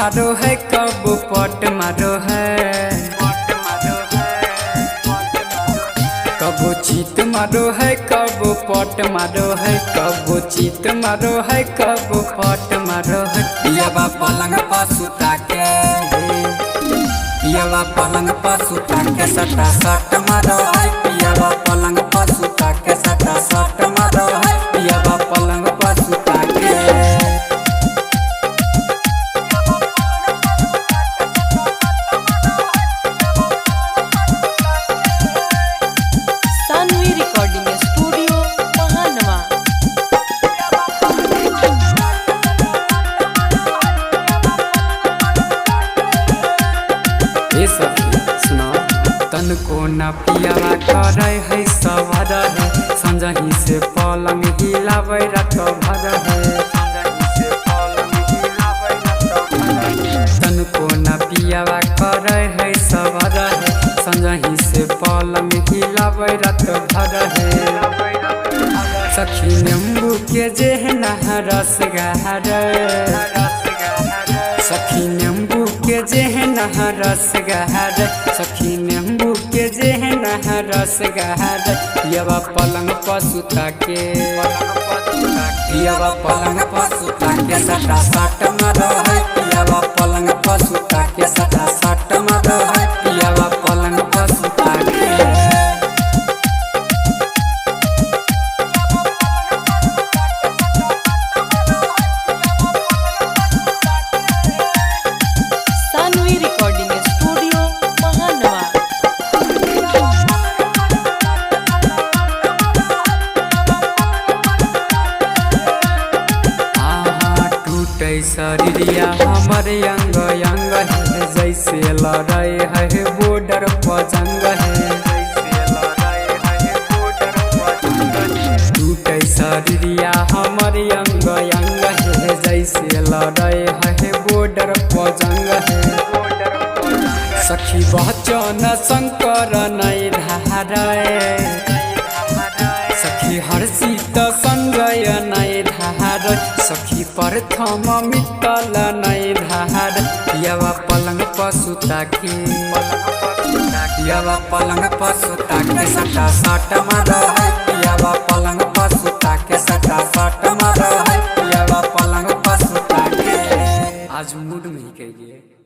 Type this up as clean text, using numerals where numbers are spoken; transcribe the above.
मारो है कब पट मारो है, कब चीत मारो है कब पट मारो है, कब चीत मारो है कब पट मारो है। पियावा पलंग पर सुता के, पियावा पलंग पर सुता के सटा सट मारो है, पियावा पलंग पर सुता के सटा सट मारो है, पियावा पलंग पर सुता के। तन को न पियावा करे है सवार है, संजही से पलंग हिलावे रात भर है। तन को न पियावा करे है सवार है, संजही से पलंग हिलावे रात भर है। सखी नींबू के जेहना रस गहरे, सखी नींबू के जेहना रस गहरे, सखी नींबू के जेहना रस गहरे। पियावा पलंग पर सुता के, पियावा पलंग पर सुता के सटा सट मारो है, पियावा पलंग पर सुता के सटा सट मारो है, पियावा पलंग पर सुता के। शरीरिया हमर अंग अंग है, जैसे लड़ाई है बॉर्डर पर जंग है। टूटे शरीरिया हमर अंग अंग है, जैसे लड़ाई है बॉर्डर पर जंग है। सखी बचन शंकर नहीं धारे, सखी हर्षित संजय नहीं धार, सखी प्रथम मित्तल नहीं धार। पियावा पलंग पर सुता के, पियावा पलंग पर सुता के सटा सट मारो है, पियावा पलंग पर सुता के सटा सट मारो है, पियावा पलंग पर सुता के। आज मूड में ही कहिए।